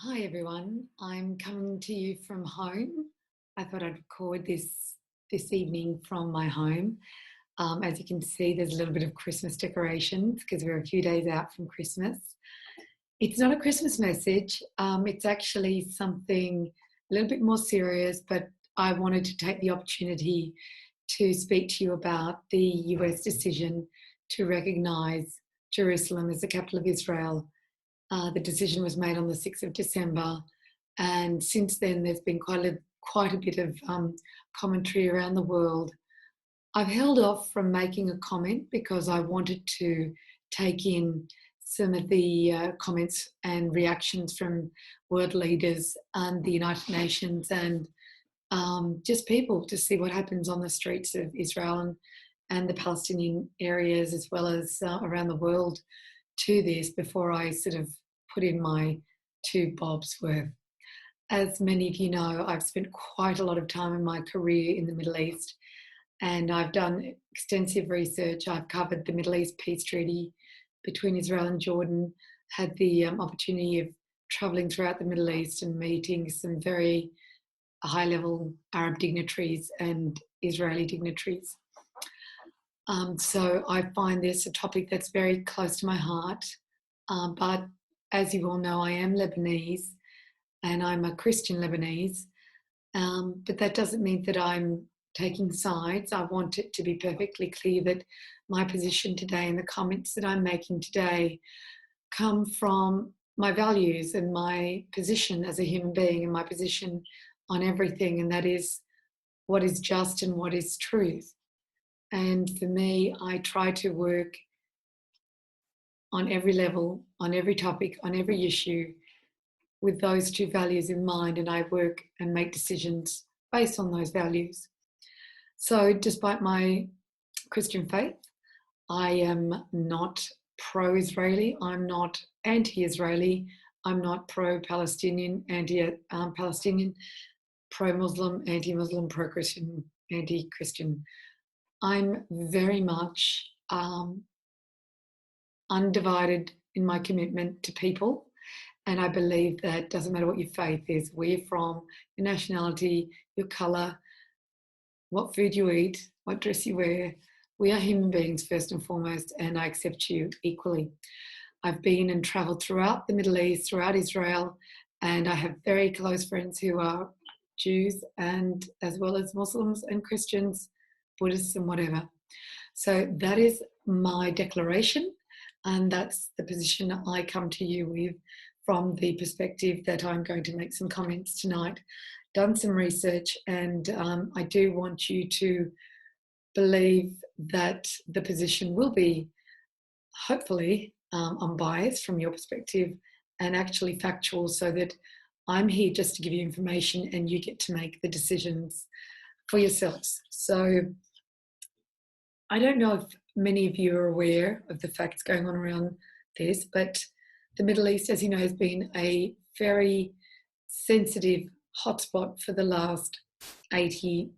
Hi everyone, I'm coming to you from home. I thought I'd record this evening from my home. As you can see, there's a little bit of Christmas decorations because we're a few days out from Christmas. It's not a Christmas message. It's actually something a little bit more serious, but I wanted to take the opportunity to speak to you about the US decision to recognise Jerusalem as the capital of Israel. The decision was made on the 6th of December, and since then there's been quite a bit of commentary around the world. I've held off from making a comment because I wanted to take in some of the comments and reactions from world leaders and the United Nations and just people to see what happens on the streets of Israel and the Palestinian areas as well as around the world to this before I sort of put in my two bobs worth. As many of you know, I've spent quite a lot of time in my career in the Middle East, and I've done extensive research. I've covered the Middle East peace treaty between Israel and Jordan, had the opportunity of travelling throughout the Middle East and meeting some very high-level Arab dignitaries and Israeli dignitaries. So I find this a topic that's very close to my heart. But as you all know, I am Lebanese and I'm a Christian Lebanese. But that doesn't mean that I'm taking sides. I want it to be perfectly clear that my position today and the comments that I'm making today come from my values and my position as a human being and my position on everything, and that is what is just and what is truth. And for me, I try to work on every level, on every topic, on every issue with those two values in mind, and I work and make decisions based on those values. So despite my Christian faith, I am not pro-Israeli, I'm not anti-Israeli, I'm not pro-Palestinian, anti-Palestinian, pro-Muslim, anti-Muslim, pro-Christian, anti-Christian. I'm very much undivided in my commitment to people. And I believe that doesn't matter what your faith is, where you're from, your nationality, your colour, what food you eat, what dress you wear. We are human beings first and foremost, and I accept you equally. I've been and travelled throughout the Middle East, throughout Israel, and I have very close friends who are Jews and as well as Muslims and Christians, Buddhists and whatever. So that is my declaration, and that's the position I come to you with from the perspective that I'm going to make some comments tonight. Done some research, and I do want you to believe that the position will be hopefully unbiased from your perspective and actually factual, so that I'm here just to give you information and you get to make the decisions for yourselves. So I don't know if many of you are aware of the facts going on around this, but the Middle East, as you know, has been a very sensitive hotspot for the last 80,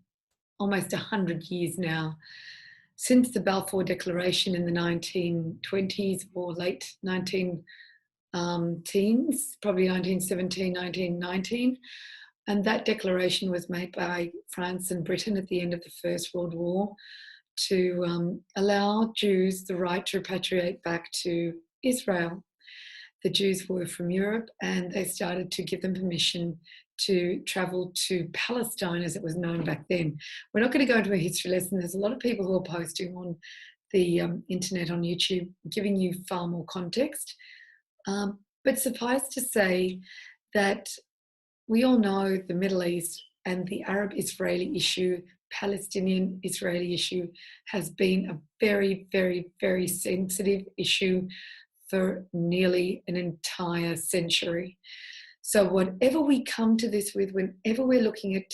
almost 100 years now. Since the Balfour Declaration in the 1920s or late 19 teens, probably 1917, 1919, and that declaration was made by France and Britain at the end of the First World War to allow Jews the right to repatriate back to Israel. The Jews were from Europe, and they started to give them permission to travel to Palestine, as it was known back then. We're not going to go into a history lesson. There's a lot of people who are posting on the internet, on YouTube, giving you far more context. But suffice to say that we all know the Middle East and the Arab-Israeli issue, Palestinian-Israeli issue, has been a very, very, very sensitive issue for nearly an entire century. So whatever we come to this with, whenever we're looking at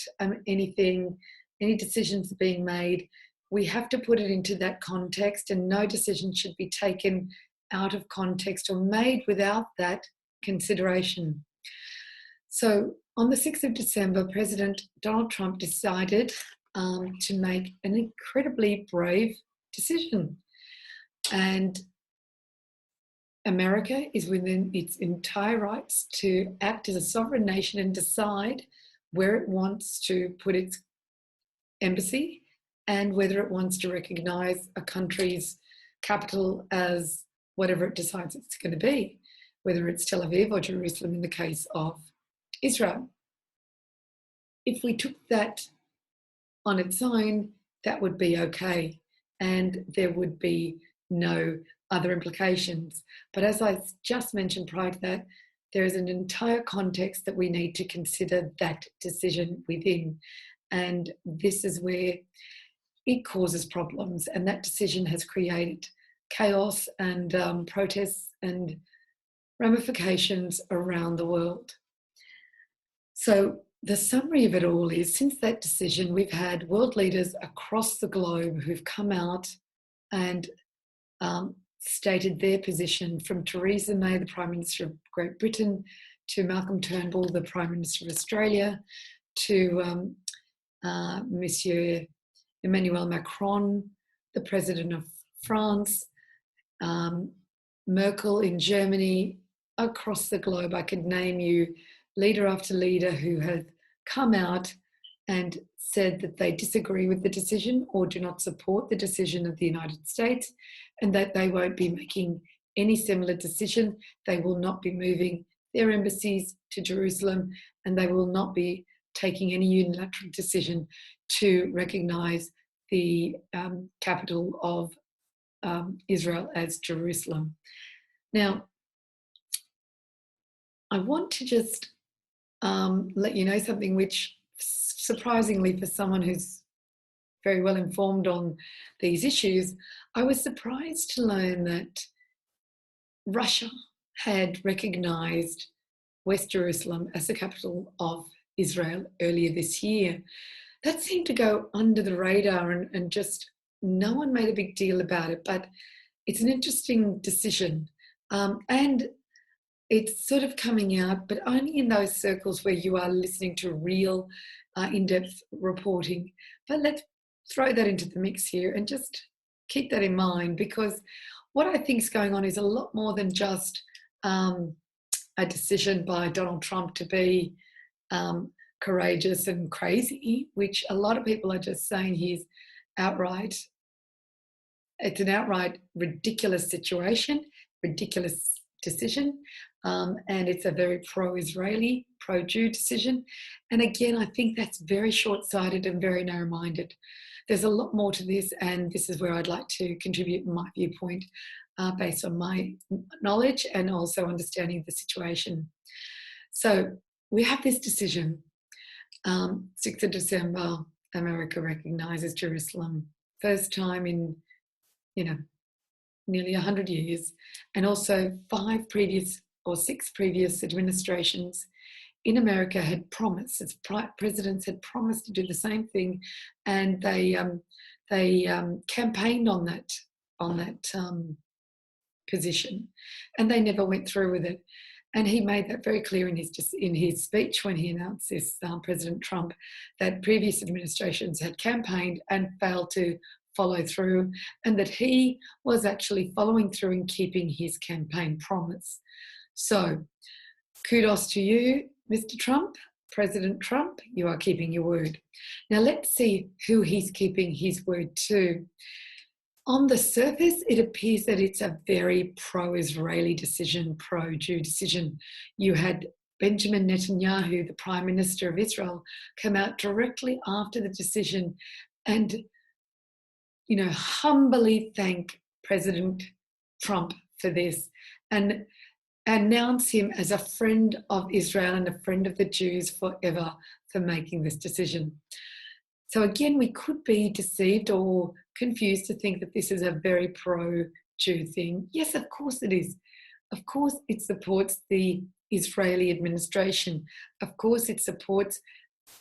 anything, any decisions being made, we have to put it into that context, and no decision should be taken out of context or made without that consideration. So on the 6th of December, President Donald Trump decided to make an incredibly brave decision. And America is within its entire rights to act as a sovereign nation and decide where it wants to put its embassy and whether it wants to recognise a country's capital as whatever it decides it's going to be, whether it's Tel Aviv or Jerusalem in the case of Israel. If we took that on its own, that would be okay, and there would be no other implications. But as I just mentioned prior to that, there is an entire context that we need to consider that decision within, and this is where it causes problems, and that decision has created chaos and protests and ramifications around the world. So the summary of it all is, since that decision, we've had world leaders across the globe who've come out and stated their position, from Theresa May, the Prime Minister of Great Britain, to Malcolm Turnbull, the Prime Minister of Australia, to Monsieur Emmanuel Macron, the President of France, Merkel in Germany. Across the globe, I could name you leader after leader who have come out and said that they disagree with the decision or do not support the decision of the United States, and that they won't be making any similar decision. They will not be moving their embassies to Jerusalem, and they will not be taking any unilateral decision to recognise the capital of Israel as Jerusalem. Now, I want to just let you know something which, surprisingly for someone who's very well informed on these issues, I was surprised to learn that Russia had recognised West Jerusalem as the capital of Israel earlier this year. That seemed to go under the radar, and just no one made a big deal about it, but it's an interesting decision. And it's sort of coming out, but only in those circles where you are listening to real in-depth reporting. But let's throw that into the mix here and just keep that in mind, because what I think is going on is a lot more than just a decision by Donald Trump to be courageous and crazy, which a lot of people are just saying it's an outright ridiculous situation, ridiculous decision, and it's a very pro-Israeli, pro-Jew decision. And again, I think that's very short-sighted and very narrow-minded. There's a lot more to this, and this is where I'd like to contribute my viewpoint based on my knowledge and also understanding the situation. So we have this decision. 6th of December, America recognises Jerusalem. First time in, nearly 100 years, and also 6 previous administrations in America had promised, as presidents had promised to do the same thing, and they campaigned on that position, and they never went through with it. And he made that very clear in his speech when he announced this, President Trump, that previous administrations had campaigned and failed to follow through, and that he was actually following through and keeping his campaign promise. So kudos to you, Mr. Trump, President Trump, you are keeping your word. Now let's see who he's keeping his word to. On the surface, it appears that it's a very pro-Israeli decision, pro-Jew decision. You had Benjamin Netanyahu, the Prime Minister of Israel, come out directly after the decision and humbly thank President Trump for this and announce him as a friend of Israel and a friend of the Jews forever for making this decision. So again, we could be deceived or confused to think that this is a very pro-Jew thing. Yes, of course it is. Of course it supports the Israeli administration. Of course it supports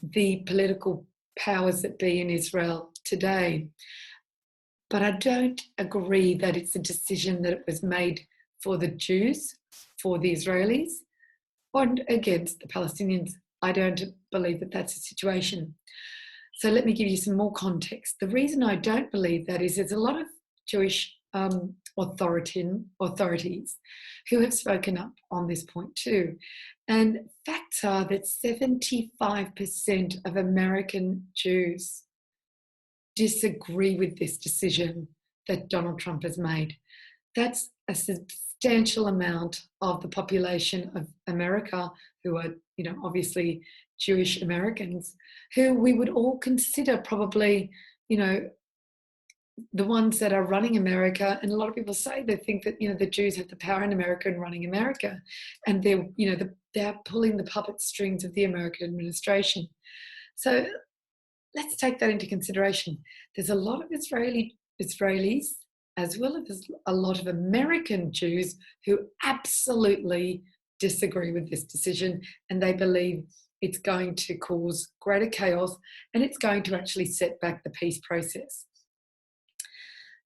the political powers that be in Israel today. But I don't agree that it's a decision that it was made for the Jews, for the Israelis, or against the Palestinians. I don't believe that that's the situation. So let me give you some more context. The reason I don't believe that is there's a lot of Jewish authorities who have spoken up on this point too. And facts are that 75% of American Jews disagree with this decision that Donald Trump has made. That's a substantial amount of the population of America who are, obviously Jewish Americans, who we would all consider probably, the ones that are running America. And a lot of people say they think that, the Jews have the power in America and running America. And they're pulling the puppet strings of the American administration. So let's take that into consideration. There's a lot of Israelis, as well as a lot of American Jews, who absolutely disagree with this decision, and they believe it's going to cause greater chaos and it's going to actually set back the peace process.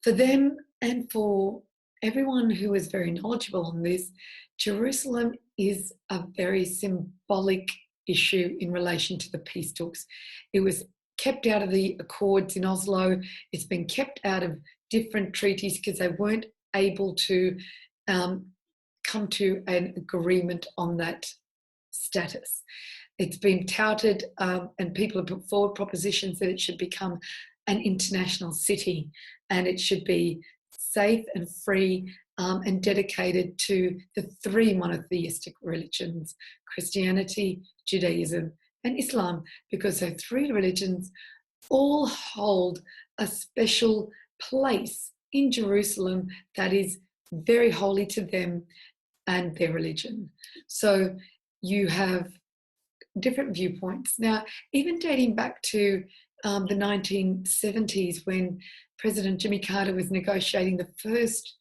For them and for everyone who is very knowledgeable on this, Jerusalem is a very symbolic issue in relation to the peace talks. It was kept out of the accords in Oslo. It's been kept out of different treaties because they weren't able to come to an agreement on that status. It's been touted and people have put forward propositions that it should become an international city and it should be safe and free and dedicated to the three monotheistic religions, Christianity, Judaism, and Islam, because those three religions all hold a special place in Jerusalem that is very holy to them and their religion. So you have different viewpoints. Now, even dating back to the 1970s, when President Jimmy Carter was negotiating the first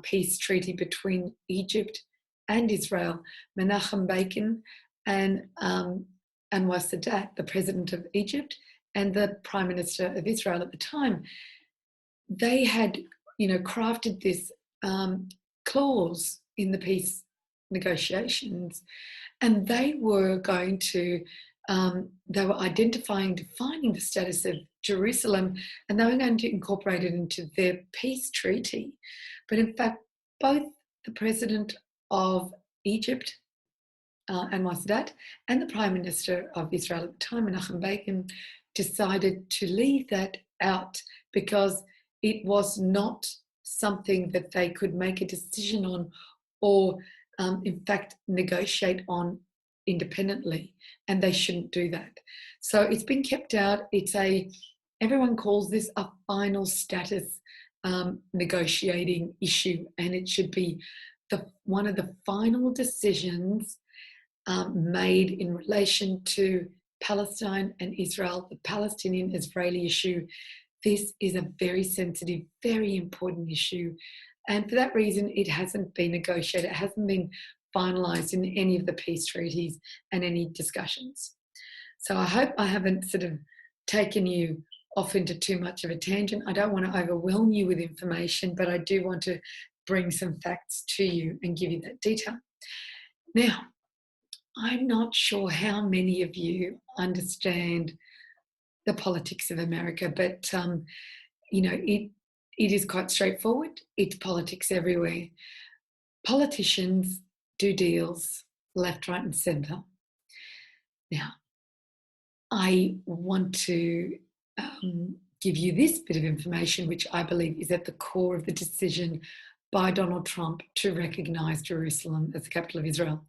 peace treaty between Egypt and Israel, Menachem Begin and Anwar Sadat, the president of Egypt and the prime minister of Israel at the time, they had, crafted this clause in the peace negotiations, and they were going to, they were defining the status of Jerusalem, and they were going to incorporate it into their peace treaty. But in fact, both the president of Egypt, Anwar Sadat, and the Prime Minister of Israel at the time, Menachem Begin, decided to leave that out because it was not something that they could make a decision on or, in fact, negotiate on independently, and they shouldn't do that. So it's been kept out. Everyone calls this a final status negotiating issue, and it should be one of the final decisions made in relation to Palestine and Israel, the Palestinian-Israeli issue. This is a very sensitive, very important issue. And for that reason, it hasn't been negotiated. It hasn't been finalised in any of the peace treaties and any discussions. So I hope I haven't sort of taken you off into too much of a tangent. I don't want to overwhelm you with information, but I do want to bring some facts to you and give you that detail. Now, I'm not sure how many of you understand the politics of America, but it is quite straightforward. It's politics everywhere. Politicians do deals left, right, and centre. Now, I want to give you this bit of information, which I believe is at the core of the decision by Donald Trump to recognise Jerusalem as the capital of Israel.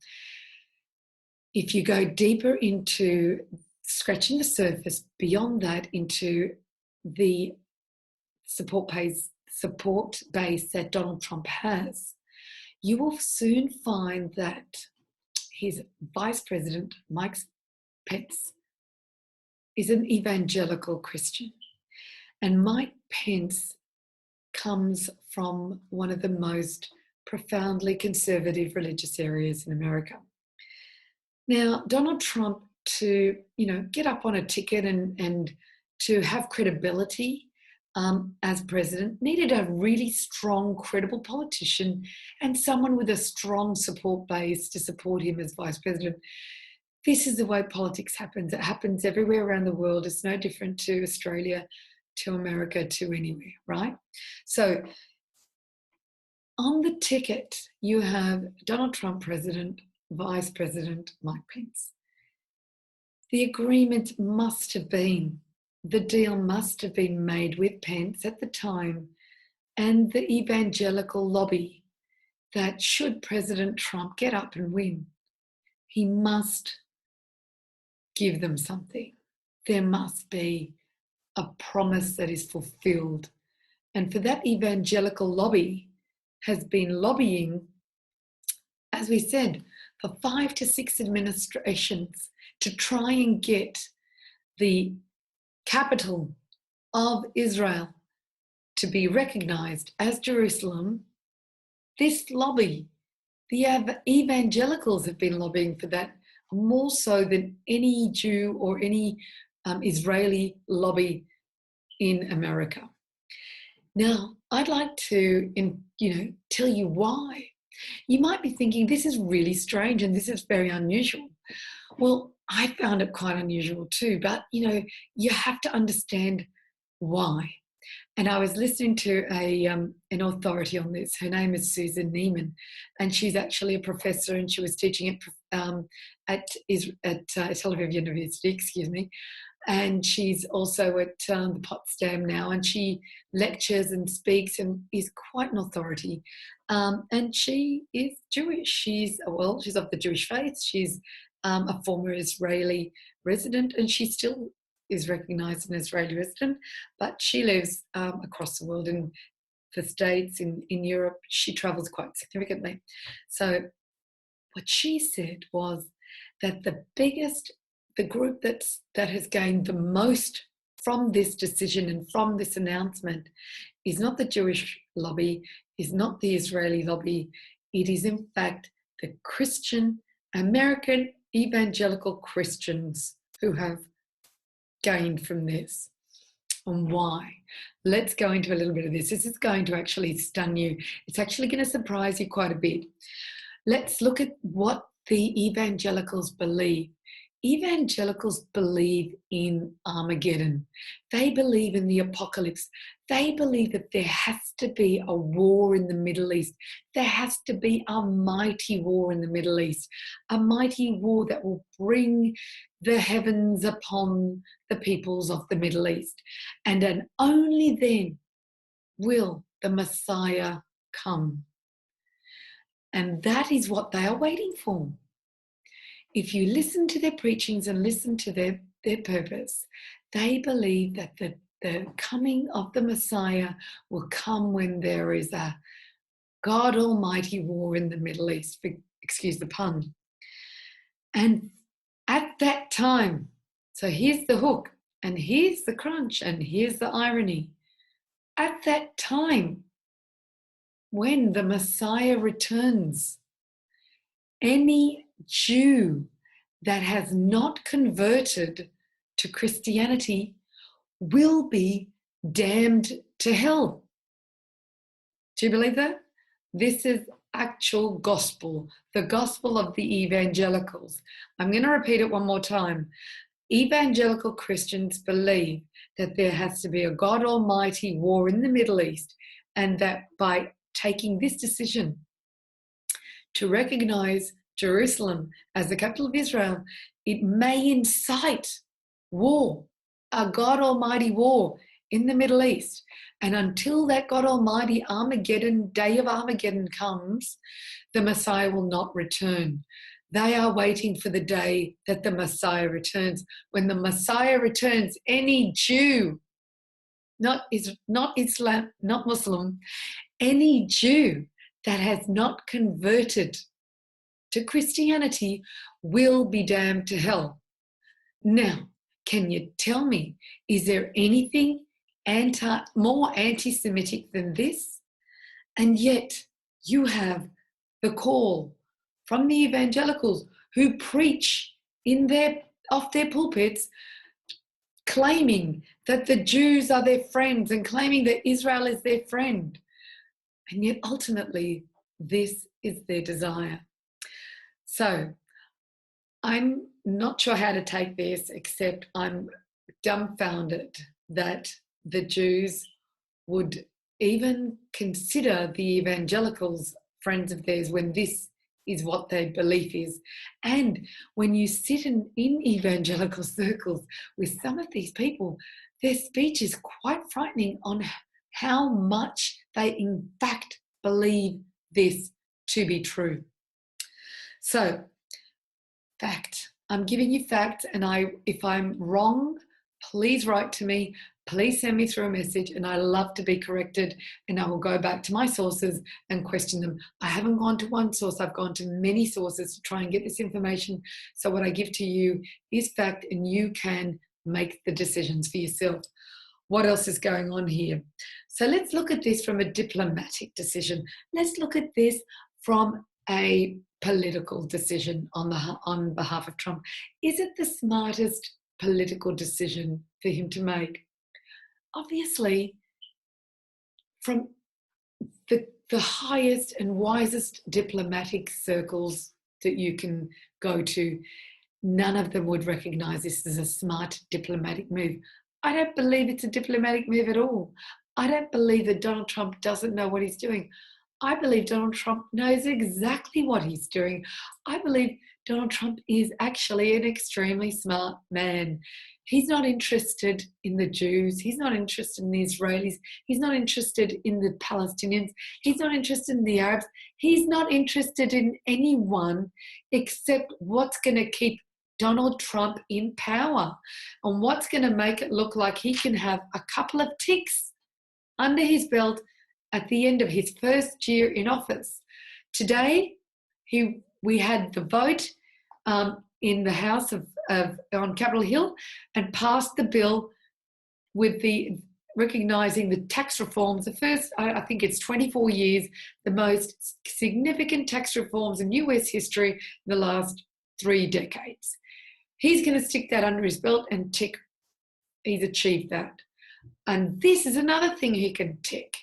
If you go deeper into scratching the surface beyond that into the support base that Donald Trump has, you will soon find that his Vice President, Mike Pence, is an evangelical Christian. And Mike Pence comes from one of the most profoundly conservative religious areas in America. Now, Donald Trump, to get up on a ticket and to have credibility as president, needed a really strong, credible politician and someone with a strong support base to support him as vice president. This is the way politics happens. It happens everywhere around the world. It's no different to Australia, to America, to anywhere, right? So on the ticket, you have Donald Trump president, Vice President Mike Pence. The agreement must have been, the deal must have been made with Pence at the time and the evangelical lobby that should President Trump get up and win, he must give them something. There must be a promise that is fulfilled. And for that, evangelical lobby has been lobbying, as we said, for 5 to 6 administrations to try and get the capital of Israel to be recognized as Jerusalem. This lobby, the evangelicals have been lobbying for that more so than any Jew or any Israeli lobby in America. Now, I'd like to, tell you why. You might be thinking, this is really strange and this is very unusual. Well, I found it quite unusual too, but, you have to understand why. And I was listening to an authority on this. Her name is Susan Neiman, and she's actually a professor, and she was teaching at Tel Aviv University, and she's also at the Potsdam now, and she lectures and speaks and is quite an authority. And she is Jewish. She's of the Jewish faith. She's a former Israeli resident, and she still is recognised an Israeli resident, but she lives across the world, in the States, in Europe. She travels quite significantly. So what she said was that the group that has gained the most from this decision and from this announcement is not the Jewish lobby, is not the Israeli lobby. It is in fact the Christian, American evangelical Christians who have gained from this. And why? Let's go into a little bit of this. This is going to actually stun you. It's actually going to surprise you quite a bit. Let's look at what the evangelicals believe. Evangelicals believe in Armageddon. They believe in the apocalypse. They believe that there has to be a war in the Middle East. There has to be a mighty war in the Middle East, a mighty war that will bring the heavens upon the peoples of the Middle East. And only then will the Messiah come. And that is what they are waiting for. If you listen to their preachings and listen to their purpose, they believe that the coming of the Messiah will come when there is a God Almighty war in the Middle East, excuse the pun. And at that time, so here's the hook, and here's the crunch, and here's the irony. At that time, when the Messiah returns, any Jew that has not converted to Christianity will be damned to hell. Do you believe that? This is actual gospel, the gospel of the evangelicals. I'm going to repeat it one more time. Evangelical Christians believe that there has to be a God Almighty war in the Middle East, and that by taking this decision to recognize Jerusalem as the capital of Israel, it may incite war, a God Almighty war in the Middle East. And until that God Almighty Armageddon, day of Armageddon comes, the Messiah will not return. They are waiting for the day that the Messiah returns. When the Messiah returns, any Jew, not Islam, not Muslim, any Jew that has not converted to Christianity will be damned to hell. Now, can you tell me, is there anything more anti-Semitic than this? And yet you have the call from the evangelicals who preach off their pulpits, claiming that the Jews are their friends and claiming that Israel is their friend. And yet ultimately this is their desire. So I'm not sure how to take this, except I'm dumbfounded that the Jews would even consider the evangelicals friends of theirs when this is what their belief is. And when you sit in evangelical circles with some of these people, their speech is quite frightening on how much they in fact believe this to be true. So, fact. I'm giving you facts, and if I'm wrong, please write to me. Please send me through a message, and I love to be corrected, and I will go back to my sources and question them. I haven't gone to one source. I've gone to many sources to try and get this information. So what I give to you is fact, and you can make the decisions for yourself. What else is going on here? So let's look at this from a diplomatic decision. Let's look at this from a political decision on behalf of Trump. Is it the smartest political decision for him to make? Obviously, from the highest and wisest diplomatic circles that you can go to, none of them would recognise this as a smart diplomatic move. I don't believe it's a diplomatic move at all. I don't believe that Donald Trump doesn't know what he's doing. I believe Donald Trump knows exactly what he's doing. I believe Donald Trump is actually an extremely smart man. He's not interested in the Jews. He's not interested in the Israelis. He's not interested in the Palestinians. He's not interested in the Arabs. He's not interested in anyone except what's going to keep Donald Trump in power and what's going to make it look like he can have a couple of ticks under his belt at the end of his first year in office. Today, we had the vote in the House on Capitol Hill and passed the bill with the recognising the tax reforms, the first, I think it's 24 years, the most significant tax reforms in US history in the last 3 decades. He's going to stick that under his belt and tick, he's achieved that. And this is another thing he can tick.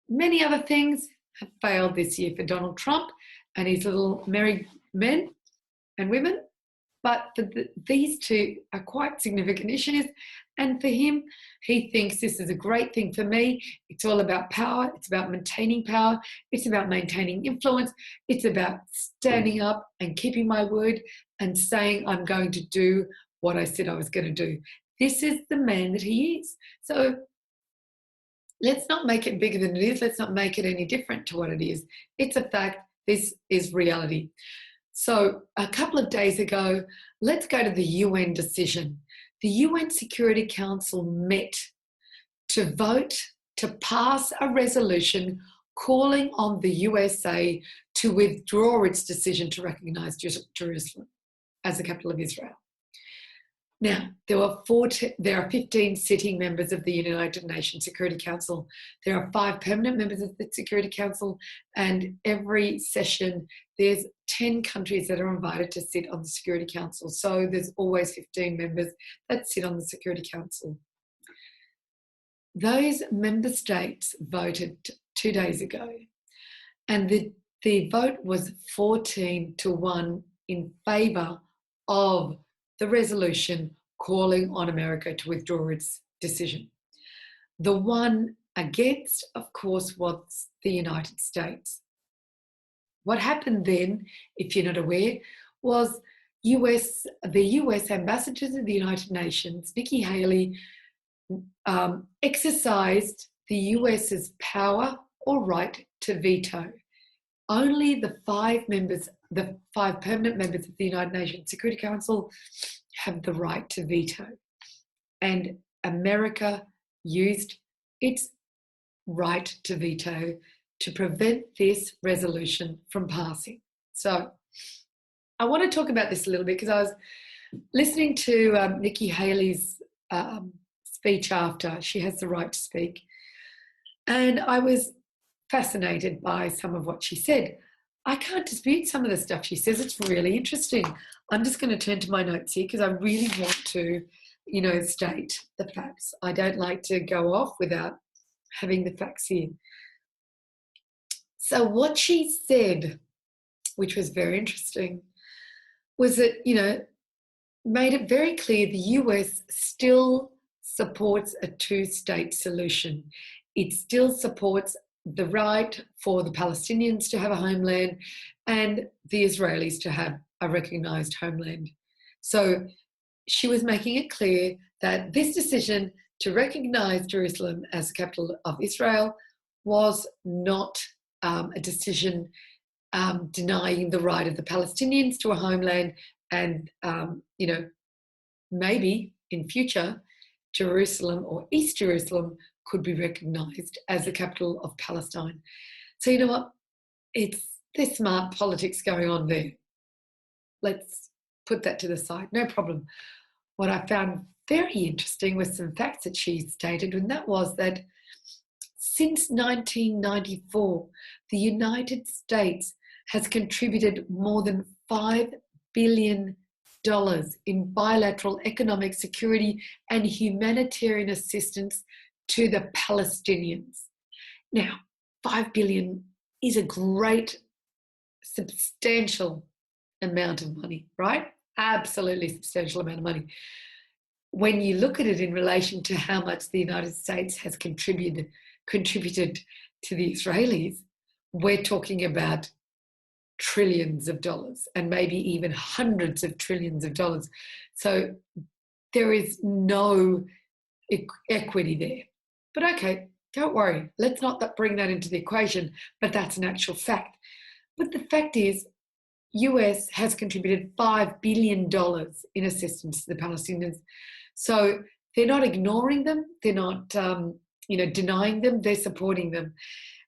Many other things have failed this year for Donald Trump and his little married men and women, but these two are quite significant issues. And for him, he thinks this is a great thing for me. It's all about power. It's about maintaining power. It's about maintaining influence. It's about standing up and keeping my word and saying I'm going to do what I said I was going to do. This is the man that he is. So let's not make it bigger than it is. Let's not make it any different to what it is. It's a fact. This is reality. So a couple of days ago, let's go to the UN decision. The UN Security Council met to vote to pass a resolution calling on the USA to withdraw its decision to recognise Jerusalem as the capital of Israel. Now, there are 15 sitting members of the United Nations Security Council. There are 5 permanent members of the Security Council, and every session there's 10 countries that are invited to sit on the Security Council. So there's always 15 members that sit on the Security Council. Those member states voted 2 days ago, and the vote was 14-1 in favour of the resolution calling on America to withdraw its decision. The one against, of course, was the United States. What happened then, if you're not aware, was the US ambassador to the United Nations, Nikki Haley, exercised the US's power or right to veto. Only the 5 permanent members of the United Nations Security Council have the right to veto. And America used its right to veto to prevent this resolution from passing. So I want to talk about this a little bit because I was listening to Nikki Haley's speech after. She has the right to speak. And I was fascinated by some of what she said. I can't dispute some of the stuff she says. It's really interesting. I'm just going to turn to my notes here because I really want to, state the facts. I don't like to go off without having the facts here. So what she said, which was very interesting, was that, made it very clear the US still supports a 2-state solution. it still supports the right for the Palestinians to have a homeland and the Israelis to have a recognised homeland. So she was making it clear that this decision to recognise Jerusalem as the capital of Israel was not a decision denying the right of the Palestinians to a homeland, and maybe in future Jerusalem or East Jerusalem could be recognised as the capital of Palestine. So you know what? There's smart politics going on there. Let's put that to the side. No problem. What I found very interesting was some facts that she stated, and that was that since 1994, the United States has contributed more than $5 billion in bilateral economic, security, and humanitarian assistance to the Palestinians. Now, $5 billion is a great, substantial amount of money, right? Absolutely substantial amount of money. When you look at it in relation to how much the United States has contributed to the Israelis, we're talking about trillions of dollars and maybe even hundreds of trillions of dollars. So there is no equity there. But okay, don't worry. Let's not bring that into the equation, but that's an actual fact. But the fact is, US has contributed $5 billion in assistance to the Palestinians. So they're not ignoring them. They're not, denying them. They're supporting them.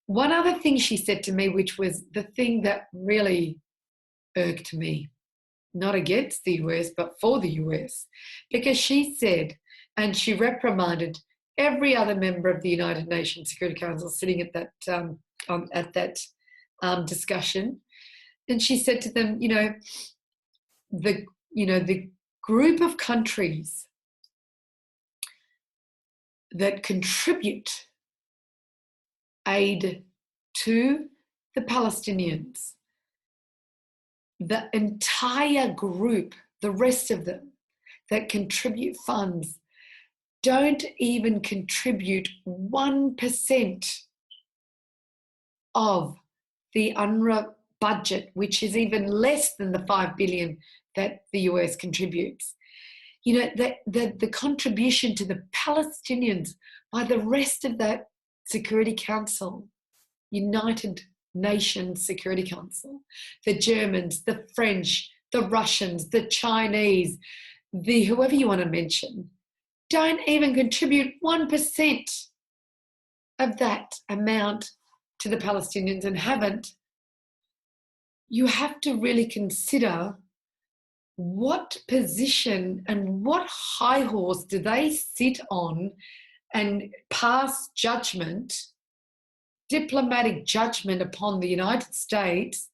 One other thing she said to me, which was the thing that really irked me, not against the US, but for the US, because she said, and she reprimanded every other member of the United Nations Security Council sitting at that discussion, and she said to them, the group of countries that contribute aid to the Palestinians, the entire group, the rest of them that contribute funds, don't even contribute 1% of the UNRWA budget, which is even less than the $5 billion that the US contributes. The contribution to the Palestinians by the rest of that Security Council, United Nations Security Council, the Germans, the French, the Russians, the Chinese, the whoever you want to mention, don't even contribute 1% of that amount to the Palestinians and haven't. You have to really consider what position and what high horse do they sit on and pass judgment, diplomatic judgment upon the United States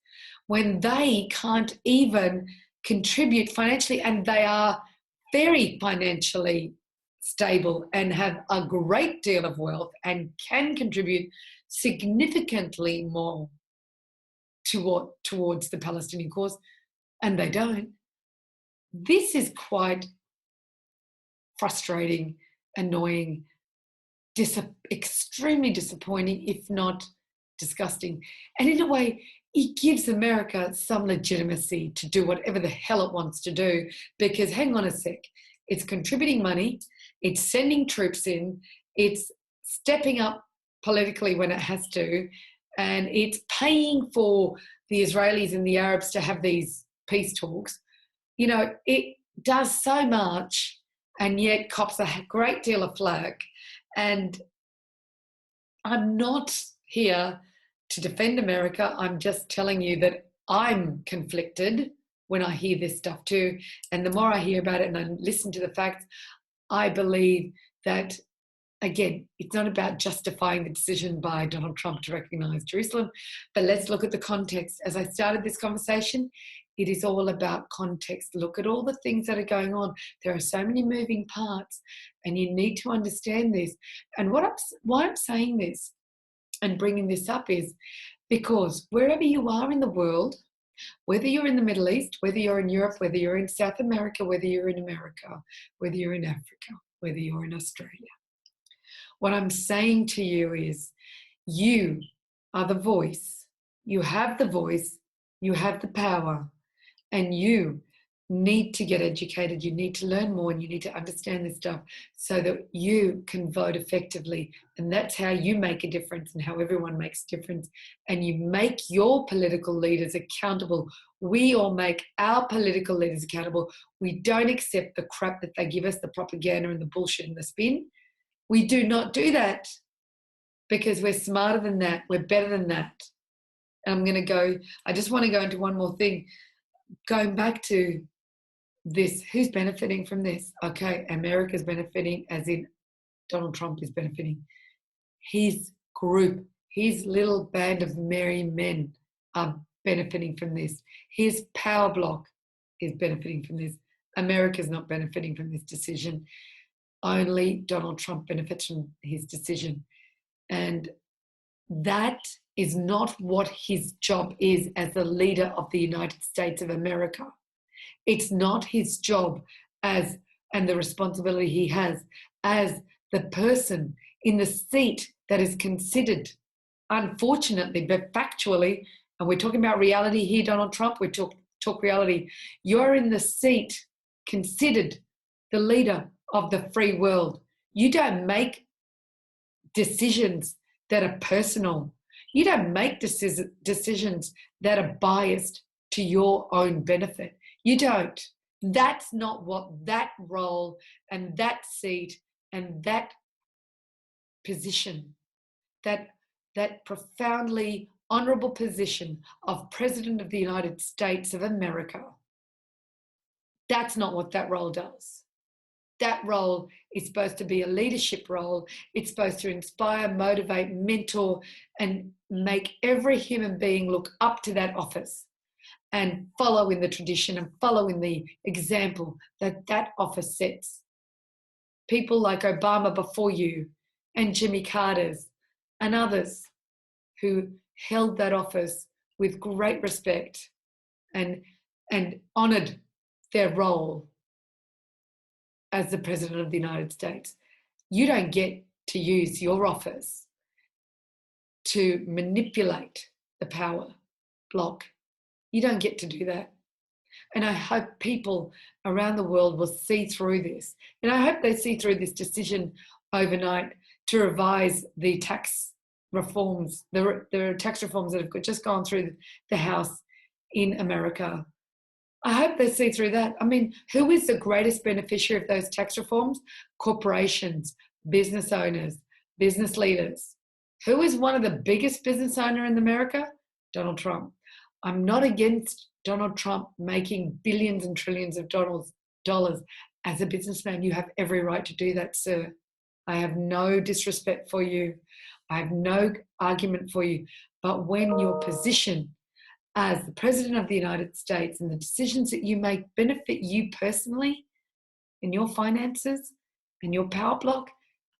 when they can't even contribute financially, and they are very financially stable and have a great deal of wealth and can contribute significantly more towards the Palestinian cause, and they don't. This is quite frustrating, annoying, extremely disappointing, if not disgusting. And in a way, it gives America some legitimacy to do whatever the hell it wants to do, because hang on a sec, it's contributing money, it's sending troops in, it's stepping up politically when it has to, and it's paying for the Israelis and the Arabs to have these peace talks. It does so much and yet cops a great deal of flack. And I'm not here to defend America. I'm just telling you that I'm conflicted when I hear this stuff too. And the more I hear about it and I listen to the facts, I believe that, again, it's not about justifying the decision by Donald Trump to recognise Jerusalem, but let's look at the context. As I started this conversation, it is all about context. Look at all the things that are going on. There are so many moving parts, and you need to understand this. And why I'm saying this and bringing this up is because wherever you are in the world, whether you're in the Middle East, whether you're in Europe, whether you're in South America, whether you're in America, whether you're in Africa, whether you're in Australia, What I'm saying to you is, you are the voice. You have the voice. You have the power. And you need to get educated. You need to learn more, and you need to understand this stuff so that you can vote effectively. And that's how you make a difference, and how everyone makes a difference. And you make your political leaders accountable. We all make our political leaders accountable. We don't accept the crap that they give us, the propaganda and the bullshit and the spin. We do not do that, because we're smarter than that. We're better than that. And I just want to go into one more thing. Going back to this, who's benefiting from this? Okay, America's benefiting, as in Donald Trump is benefiting. His group, his little band of merry men are benefiting from this. His power block is benefiting from this. America's not benefiting from this decision. Only Donald Trump benefits from his decision. And that is not what his job is as the leader of the United States of America. It's not his job and the responsibility he has as the person in the seat that is considered, unfortunately, but factually, and we're talking about reality here, Donald Trump, we talk reality. You're in the seat considered the leader of the free world. You don't make decisions that are personal. You don't make decisions that are biased to your own benefit. You don't. That's not what that role and that seat and that position, that profoundly honourable position of President of the United States of America, that's not what that role does. That role is supposed to be a leadership role. It's supposed to inspire, motivate, mentor, and make every human being look up to that office and follow in the tradition and follow in the example that that office sets. People like Obama before you, and Jimmy Carter's, and others who held that office with great respect and honoured their role as the President of the United States. You don't get to use your office to manipulate the power block. You don't get to do that. And I hope people around the world will see through this. And I hope they see through this decision overnight to revise the tax reforms, the tax reforms that have just gone through the House in America. I hope they see through that. I mean, who is the greatest beneficiary of those tax reforms? Corporations, business owners, business leaders. Who is one of the biggest business owners in America? Donald Trump. I'm not against Donald Trump making billions and trillions of dollars as a businessman. You have every right to do that, sir. I have no disrespect for you. I have no argument for you. But when your position as the President of the United States and the decisions that you make benefit you personally in your finances and your power block,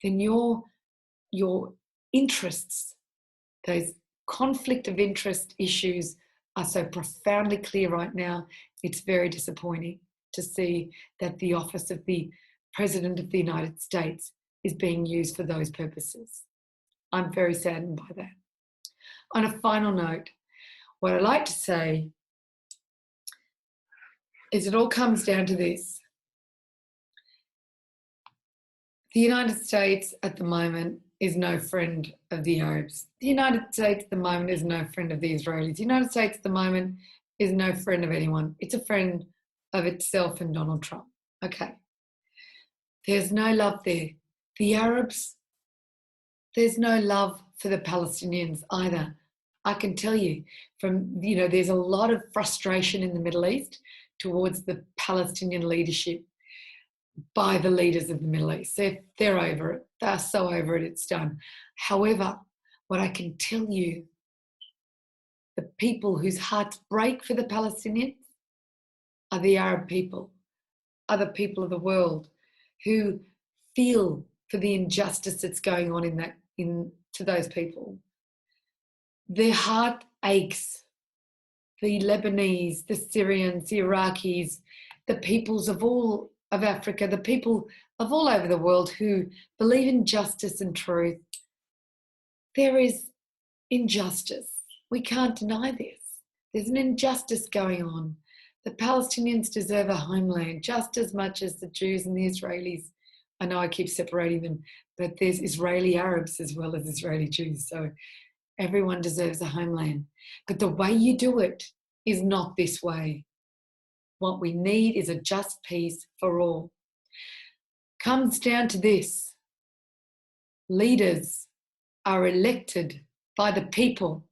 then your interests, those conflict of interest issues are so profoundly clear right now. It's very disappointing to see that the office of the President of the United States is being used for those purposes. I'm very saddened by that. On a final note, what I'd like to say is it all comes down to this. The United States at the moment is no friend of the Arabs. The United States at the moment is no friend of the Israelis. The United States at the moment is no friend of anyone. It's a friend of itself and Donald Trump. Okay. There's no love there. The Arabs, there's no love for the Palestinians either. I can tell you there's a lot of frustration in the Middle East towards the Palestinian leadership by the leaders of the Middle East. They're over it. They're so over it, it's done. However, what I can tell you, the people whose hearts break for the Palestinians are the Arab people, are the people of the world who feel for the injustice that's going on to those people. Their heart aches. The Lebanese, the Syrians, the Iraqis, the peoples of all of Africa, the people of all over the world who believe in justice and truth. There is injustice. We can't deny this. There's an injustice going on. The Palestinians deserve a homeland just as much as the Jews and the Israelis. I know I keep separating them, but there's Israeli Arabs as well as Israeli Jews. So everyone deserves a homeland. But the way you do it is not this way. What we need is a just peace for all. Comes down to this. Leaders are elected by the people.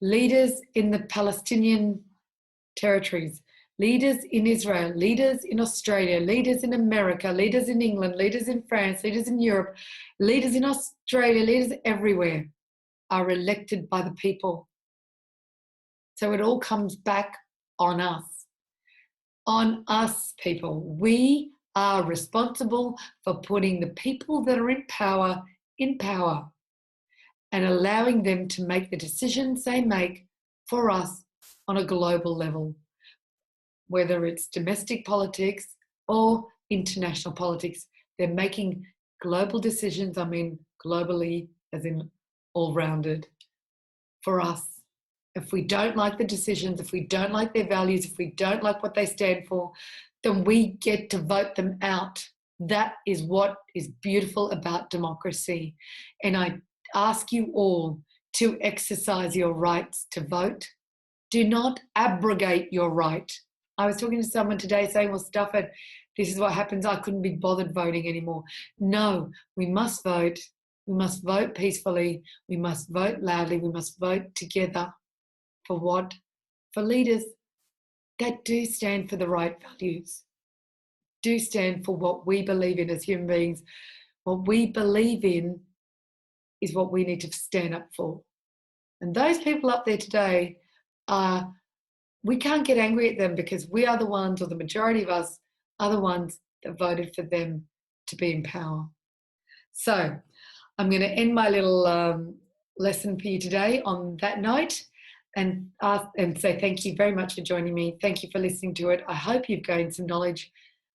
Leaders in the Palestinian territories, leaders in Israel, leaders in Australia, leaders in America, leaders in England, leaders in France, leaders in Europe, leaders in Australia, leaders everywhere are elected by the people. So it all comes back on us. On us, people. We are responsible for putting the people that are in power and allowing them to make the decisions they make for us on a global level, whether it's domestic politics or international politics. They're making global decisions, I mean globally, as in all-rounded, for us. If we don't like the decisions, if we don't like their values, if we don't like what they stand for, then we get to vote them out. That is what is beautiful about democracy. And I ask you all to exercise your rights to vote. Do not abrogate your right. I was talking to someone today saying, well, stuff it. This is what happens. I couldn't be bothered voting anymore. No, we must vote. We must vote peacefully. We must vote loudly. We must vote together. For what? For leaders that do stand for the right values, do stand for what we believe in as human beings. What we believe in is what we need to stand up for. And those people up there today, we can't get angry at them because we are the ones, or the majority of us are the ones that voted for them to be in power. So I'm going to end my little lesson for you today on that note and say thank you very much for joining me. Thank you for listening to it. I hope you've gained some knowledge,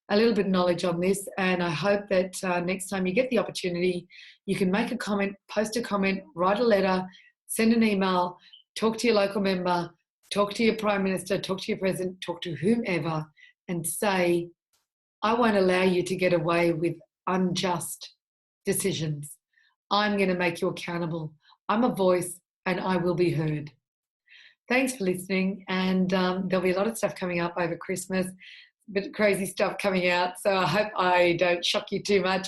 a little bit of knowledge on this, and I hope that next time you get the opportunity, you can make a comment, post a comment, write a letter, send an email, talk to your local member, talk to your Prime Minister, talk to your President, talk to whomever, and say, I won't allow you to get away with unjust decisions. I'm going to make you accountable. I'm a voice and I will be heard. Thanks for listening, and there'll be a lot of stuff coming up over Christmas, a bit of crazy stuff coming out, so I hope I don't shock you too much,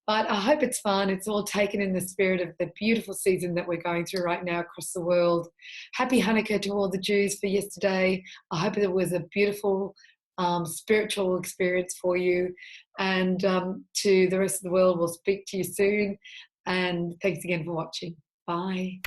but I hope it's fun. It's all taken in the spirit of the beautiful season that we're going through right now across the world. Happy Hanukkah to all the Jews for yesterday. I hope it was a beautiful spiritual experience for you, and to the rest of the world, we'll speak to you soon, and thanks again for watching. Bye.